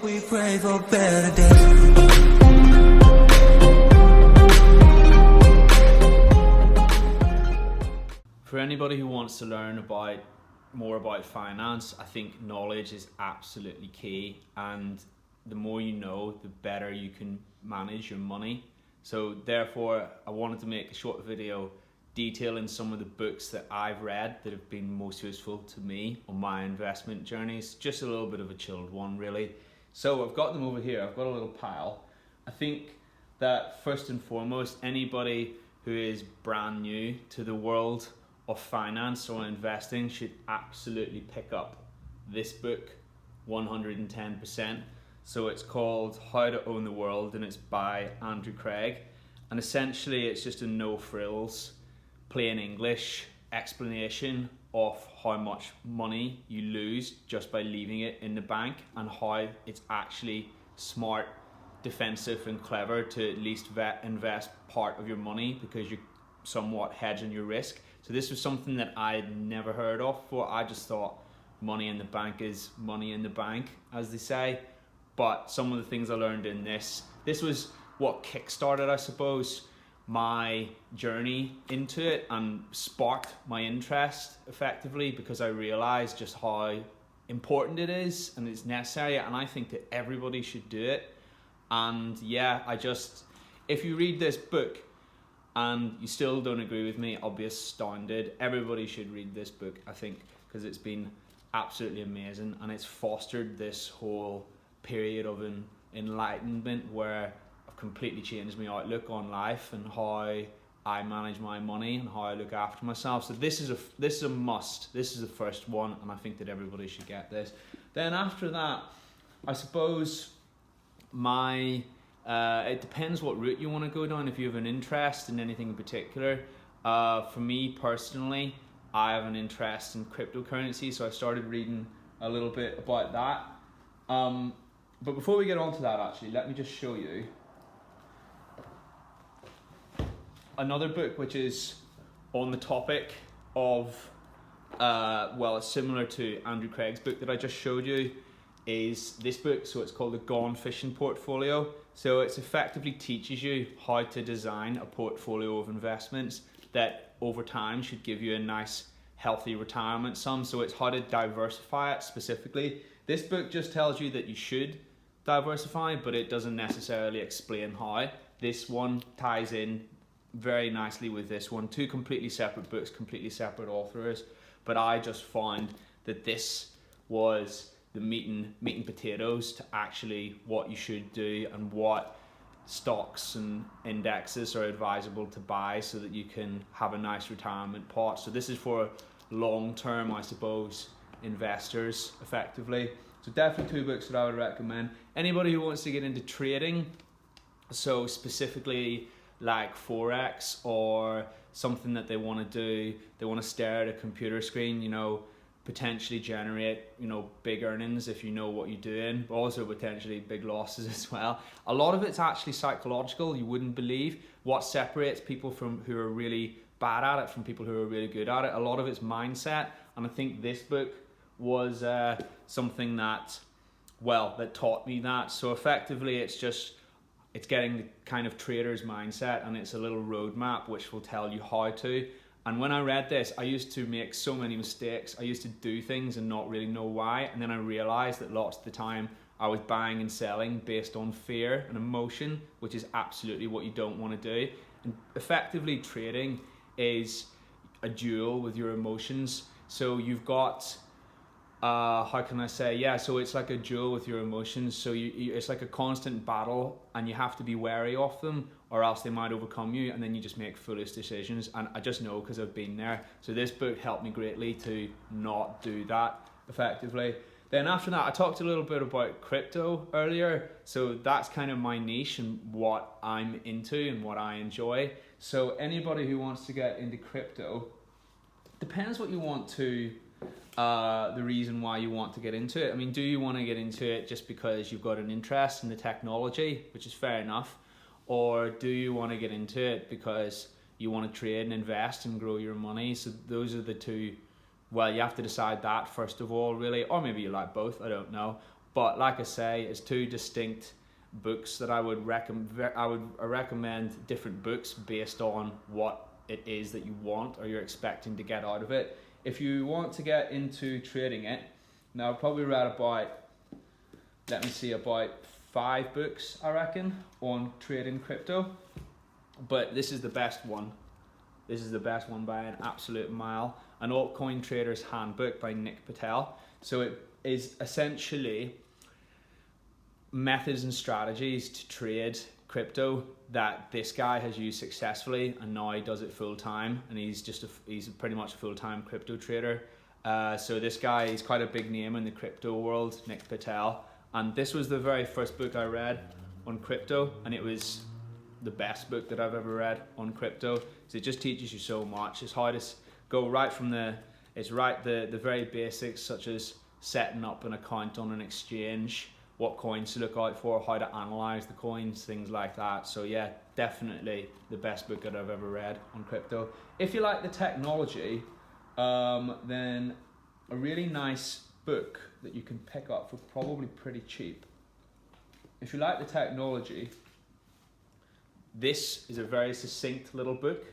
We pray for better days. For anybody who wants to learn more about finance, I think knowledge is absolutely key, and the more you know, the better you can manage your money. So therefore, I wanted to make a short video detailing some of the books that I've read that have been most useful to me on my investment journeys. Just a little bit of a chilled one, really. So I've got them over here. I've got a little pile. I think that first and foremost, anybody who is brand new to the world of finance or investing should absolutely pick up this book, 110%. So it's called How to Own the World, and it's by Andrew Craig. And essentially it's just a no frills, plain English explanation of how much money you lose just by leaving it in the bank, and how it's actually smart, defensive and clever to at least invest part of your money, because you're somewhat hedging your risk. So this was something that I'd never heard of before. I just thought money in the bank is money in the bank, as they say. But some of the things I learned in this was what kickstarted, I suppose, my journey into it and sparked my interest effectively, because I realized just how important it is and it's necessary, and I think that everybody should do it. And yeah, if you read this book and you still don't agree with me, I'll be astounded. Everybody should read this book, I think, because it's been absolutely amazing, and it's fostered this whole period of enlightenment where I've completely changed my outlook on life and how I manage my money and how I look after myself. So this is a must. This is the first one, and I think that everybody should get this. Then after that, I suppose it depends what route you want to go down, if you have an interest in anything in particular. For me personally, I have an interest in cryptocurrency, so I started reading a little bit about that. But before we get on to that, actually, let me just show you another book which is on the topic of, it's similar to Andrew Craig's book that I just showed you, is this book. So it's called The Gone Fishing Portfolio. So it effectively teaches you how to design a portfolio of investments that over time should give you a nice healthy retirement sum. So it's how to diversify it specifically. This book just tells you that you should diversify, but it doesn't necessarily explain how. This one ties in very nicely with this one. Two completely separate books, completely separate authors, but I just found that this was the meat and potatoes to actually what you should do and what stocks and indexes are advisable to buy so that you can have a nice retirement pot. So this is for long-term, I suppose, investors effectively. So definitely two books that I would recommend. Anybody who wants to get into trading, so specifically like Forex or something that they want to do, they want to stare at a computer screen, potentially generate, big earnings if you know what you're doing, but also potentially big losses as well. A lot of it's actually psychological. You wouldn't believe what separates people who are really bad at it from people who are really good at it. A lot of it's mindset, and I think this book was something that taught me that. So effectively it's getting the kind of trader's mindset, and it's a little roadmap which will tell you how to. And when I read this, I used to make so many mistakes. I used to do things and not really know why. And then I realized that lots of the time I was buying and selling based on fear and emotion, which is absolutely what you don't want to do. And effectively trading is a duel with your emotions. So you've got, so it's like a duel with your emotions. So it's like a constant battle, and you have to be wary of them, or else they might overcome you, and then you just make foolish decisions. And I just know because I've been there. So this book helped me greatly to not do that effectively. Then after that, I talked a little bit about crypto earlier. So that's kind of my niche and what I'm into and what I enjoy. So anybody who wants to get into crypto, depends what you want to, the reason why you want to get into it. I mean, do you want to get into it just because you've got an interest in the technology, which is fair enough? Or do you want to get into it because you want to trade and invest and grow your money? So those are the two. Well, you have to decide that first of all, really, or maybe you like both, I don't know. But like I say, it's two distinct books that I would recommend different books based on what it is that you want or you're expecting to get out of it. If you want to get into trading it, now I've probably read about, let me see, about 5 books I reckon on trading crypto, but this is the best one. This is the best one by an absolute mile. An Altcoin Trader's Handbook by Nick Patel. So it is essentially methods and strategies to trade crypto that this guy has used successfully, and now he does it full time, and he's pretty much a full-time crypto trader. So this guy is quite a big name in the crypto world, Nick Patel, and this was the very first book I read on crypto, and it was the best book that I've ever read on crypto. So it just teaches you so much. It's how to go right from the very basics, such as setting up an account on an exchange, what coins to look out for, how to analyze the coins, things like that. So yeah, definitely the best book that I've ever read on crypto. If you like the technology, then a really nice book that you can pick up for probably pretty cheap. If you like the technology, this is a very succinct little book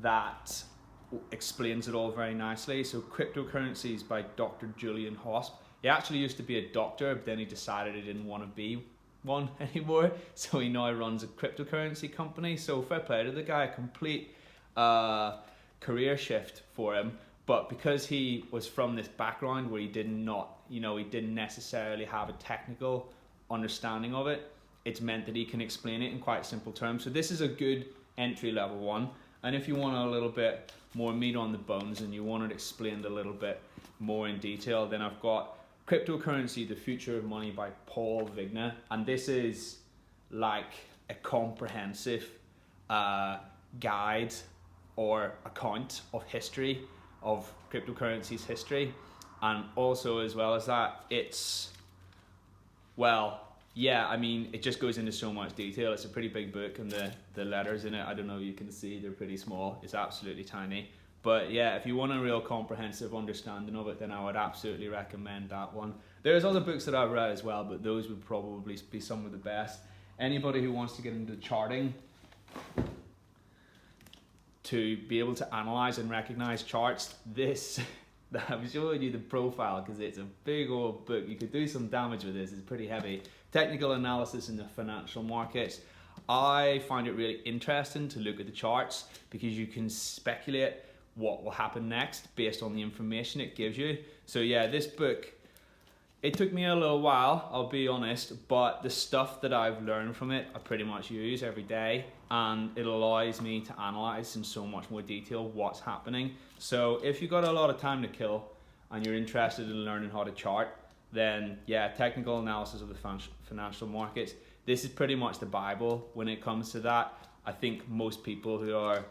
that explains it all very nicely. So Cryptocurrencies by Dr. Julian Hosp. He actually used to be a doctor, but then he decided he didn't want to be one anymore. So he now runs a cryptocurrency company. So fair play to the guy, a complete career shift for him. But because he was from this background where he didn't necessarily have a technical understanding of it, it's meant that he can explain it in quite simple terms. So this is a good entry level one. And if you want a little bit more meat on the bones and you want it explained a little bit more in detail, then I've got Cryptocurrency, The Future of Money by Paul Vigna. And this is like a comprehensive guide or account of history, of cryptocurrency's history. And also, as well as that, it's, well, yeah, I mean, it just goes into so much detail. It's a pretty big book, and the letters in it, I don't know if you can see, they're pretty small. It's absolutely tiny. But yeah, if you want a real comprehensive understanding of it, then I would absolutely recommend that one. There's other books that I've read as well, but those would probably be some of the best. Anybody who wants to get into charting, to be able to analyze and recognize charts, this, I'm showing you the profile because it's a big old book. You could do some damage with this. It's pretty heavy. Technical analysis in the financial markets. I find it really interesting to look at the charts because you can speculate what will happen next based on the information it gives you. So yeah, this book, it took me a little while, I'll be honest, but the stuff that I've learned from it, I pretty much use every day, and it allows me to analyze in so much more detail what's happening. So if you've got a lot of time to kill and you're interested in learning how to chart, then yeah, technical analysis of the financial markets, this is pretty much the Bible when it comes to that. I think most people who are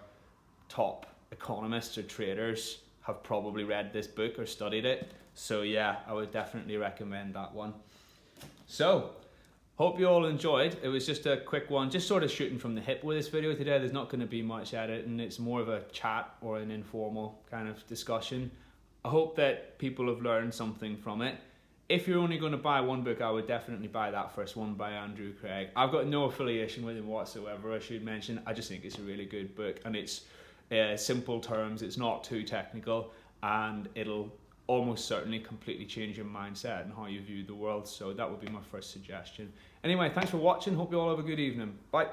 top economists or traders have probably read this book or studied it. So yeah, I would definitely recommend that one. So, hope you all enjoyed. It was just a quick one, just sort of shooting from the hip with this video today. There's not going to be much editing. It's more of a chat or an informal kind of discussion. I hope that people have learned something from it. If you're only going to buy one book, I would definitely buy that first one by Andrew Craig. I've got no affiliation with him whatsoever, I should mention. I just think it's a really good book, and it's simple terms, it's not too technical, and it'll almost certainly completely change your mindset and how you view the world. So that would be my first suggestion. Anyway, thanks for watching. Hope you all have a good evening. Bye.